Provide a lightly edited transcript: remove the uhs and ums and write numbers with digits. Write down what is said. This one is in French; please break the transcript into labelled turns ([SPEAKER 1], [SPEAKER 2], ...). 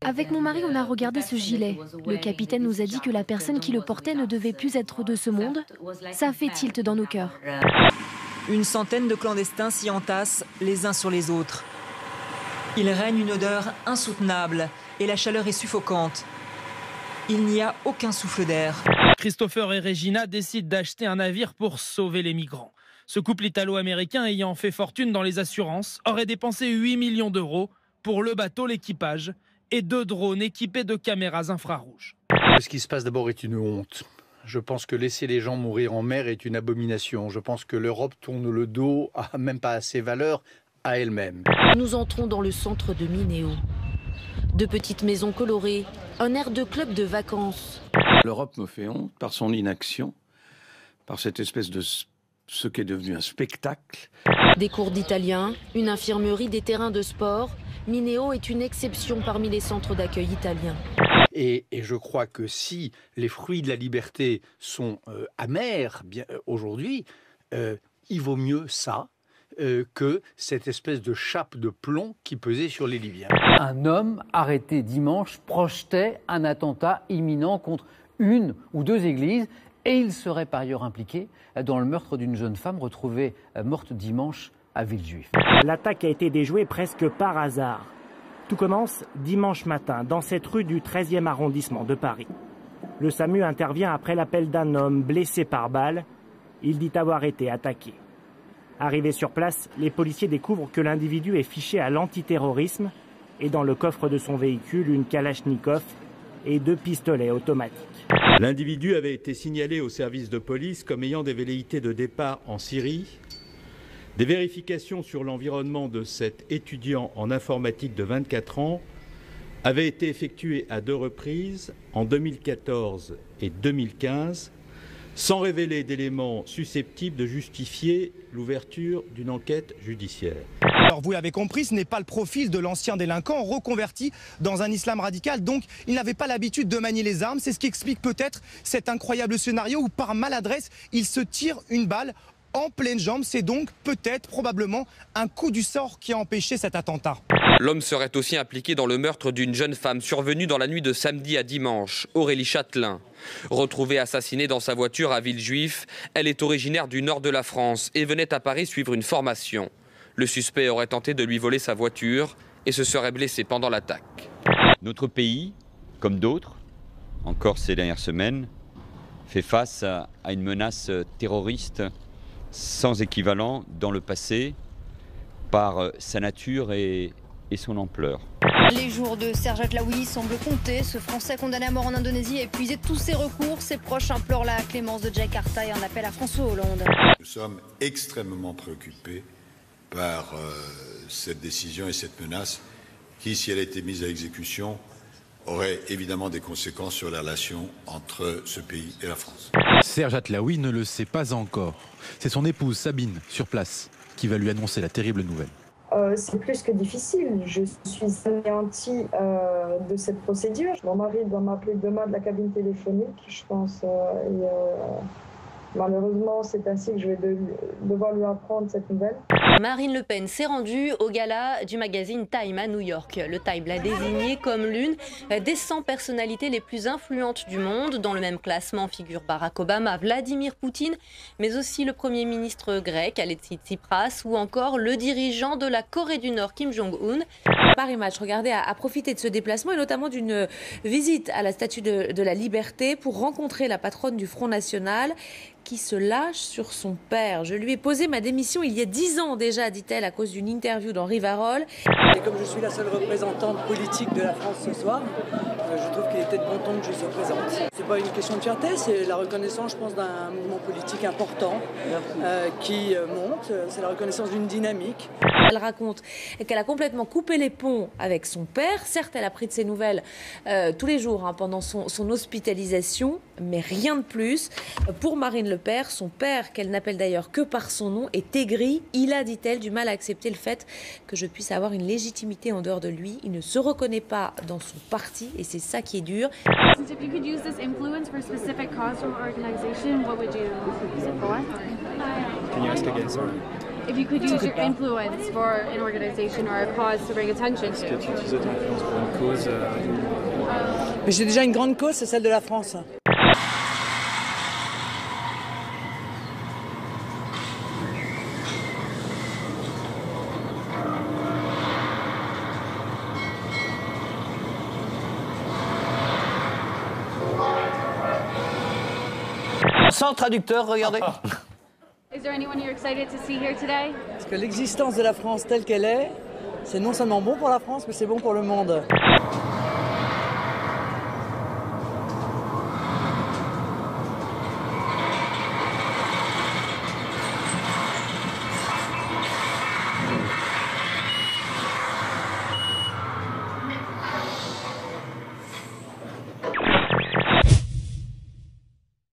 [SPEAKER 1] Avec mon mari, on a regardé ce gilet. Le capitaine nous a dit que la personne qui le portait ne devait plus être de ce monde. Ça fait tilt dans nos cœurs.
[SPEAKER 2] Une centaine de clandestins s'y entassent les uns sur les autres. Il règne une odeur insoutenable et la chaleur est suffocante. Il n'y a aucun souffle d'air.
[SPEAKER 3] Christopher et Regina décident d'acheter un navire pour sauver les migrants. Ce couple italo-américain ayant fait fortune dans les assurances aurait dépensé 8 millions d'euros pour le bateau, l'équipage et 2 drones équipés de caméras infrarouges.
[SPEAKER 4] Ce qui se passe d'abord est une honte. Je pense que laisser les gens mourir en mer est une abomination. Je pense que l'Europe tourne le dos, même pas à ses valeurs, à elle-même.
[SPEAKER 5] Nous entrons dans le centre de Mineo. De petites maisons colorées, un air de club de vacances.
[SPEAKER 6] L'Europe me fait honte par son inaction, par cette espèce de ce qui est devenu un spectacle.
[SPEAKER 5] Des cours d'italien, une infirmerie, des terrains de sport. Mineo est une exception parmi les centres d'accueil italiens.
[SPEAKER 4] Et je crois que si les fruits de la liberté sont amers aujourd'hui, il vaut mieux ça que cette espèce de chape de plomb qui pesait sur les Libyens.
[SPEAKER 7] Un homme arrêté dimanche projetait un attentat imminent contre 1 ou 2 églises et il serait par ailleurs impliqué dans le meurtre d'une jeune femme retrouvée morte dimanche à Villejuif.
[SPEAKER 8] L'attaque a été déjouée presque par hasard. Tout commence dimanche matin dans cette rue du 13e arrondissement de Paris. Le SAMU intervient après l'appel d'un homme blessé par balle. Il dit avoir été attaqué. Arrivé sur place, les policiers découvrent que l'individu est fiché à l'antiterrorisme et dans le coffre de son véhicule, une Kalachnikov et 2 pistolets automatiques.
[SPEAKER 9] L'individu avait été signalé au service de police comme ayant des velléités de départ en Syrie. Des vérifications sur l'environnement de cet étudiant en informatique de 24 ans avaient été effectuées à 2 reprises, en 2014 et 2015, sans révéler d'éléments susceptibles de justifier l'ouverture d'une enquête judiciaire.
[SPEAKER 10] Alors vous l'avez compris, ce n'est pas le profil de l'ancien délinquant reconverti dans un islam radical, donc il n'avait pas l'habitude de manier les armes. C'est ce qui explique peut-être cet incroyable scénario où par maladresse, il se tire une balle en pleine jambe. C'est donc peut-être, probablement, un coup du sort qui a empêché cet attentat.
[SPEAKER 11] L'homme serait aussi impliqué dans le meurtre d'une jeune femme survenue dans la nuit de samedi à dimanche, Aurélie Châtelain. Retrouvée assassinée dans sa voiture à Villejuif, elle est originaire du nord de la France et venait à Paris suivre une formation. Le suspect aurait tenté de lui voler sa voiture et se serait blessé pendant l'attaque.
[SPEAKER 12] Notre pays, comme d'autres, encore ces dernières semaines, fait face à une menace terroriste sans équivalent dans le passé par sa nature et son ampleur.
[SPEAKER 13] Les jours de Serge Atlaoui semblent compter. Ce Français condamné à mort en Indonésie a épuisé tous ses recours. Ses proches implorent la clémence de Jakarta et un appel à François Hollande.
[SPEAKER 14] Nous sommes extrêmement préoccupés par cette décision et cette menace qui, si elle était mise à exécution, aurait évidemment des conséquences sur les relations entre ce pays et la France.
[SPEAKER 15] Serge Atlaoui ne le sait pas encore. C'est son épouse Sabine, sur place, qui va lui annoncer la terrible nouvelle.
[SPEAKER 16] C'est plus que difficile. Je suis anéantie de cette procédure. Mon mari doit m'appeler demain de la cabine téléphonique, je pense. Malheureusement, c'est ainsi que je vais devoir lui apprendre cette nouvelle.
[SPEAKER 17] Marine Le Pen s'est rendue au gala du magazine Time à New York. Le Time l'a désignée comme l'une des 100 personnalités les plus influentes du monde. Dans le même classement figurent Barack Obama, Vladimir Poutine, mais aussi le Premier ministre grec, Alexis Tsipras, ou encore le dirigeant de la Corée du Nord, Kim Jong-un.
[SPEAKER 18] Paris Match, regardez, a profité de ce déplacement et notamment d'une visite à la Statue de la Liberté pour rencontrer la patronne du Front National qui se lâche sur son père. Je lui ai posé ma démission il y a 10 ans déjà, dit-elle, à cause d'une interview d'Henri Varol.
[SPEAKER 19] Et comme je suis la seule représentante politique de la France ce soir, je trouve qu'il était de bon ton que je sois présente. C'est pas une question de fierté, c'est la reconnaissance, je pense, d'un mouvement politique important qui monte. C'est la reconnaissance d'une dynamique.
[SPEAKER 18] Elle raconte qu'elle a complètement coupé les ponts avec son père. Certes, elle a pris de ses nouvelles tous les jours pendant son hospitalisation, mais rien de plus. Pour Marine Le Pen, son père, qu'elle n'appelle d'ailleurs que par son nom, est aigri. Il a, dit-elle, du mal à accepter le fait que je puisse avoir une légitimité en dehors de lui. Il ne se reconnaît pas dans son parti et c'est ça qui est dur.
[SPEAKER 20] If you could use this influence for a specific cause or organization, what would you use it for?
[SPEAKER 1] Can you ask again, sorry?
[SPEAKER 20] If you could use your influence for an organization or a cause to bring attention to.
[SPEAKER 19] Est-ce que tu utilises ton influence pour une cause Mais j'ai déjà une grande cause, c'est celle de la France.
[SPEAKER 21] Sans traducteur, regardez.
[SPEAKER 20] Is there anyone you're excited to see here today?
[SPEAKER 19] Parce que l'existence de la France telle qu'elle est, c'est non seulement bon pour la France, mais c'est bon pour le monde.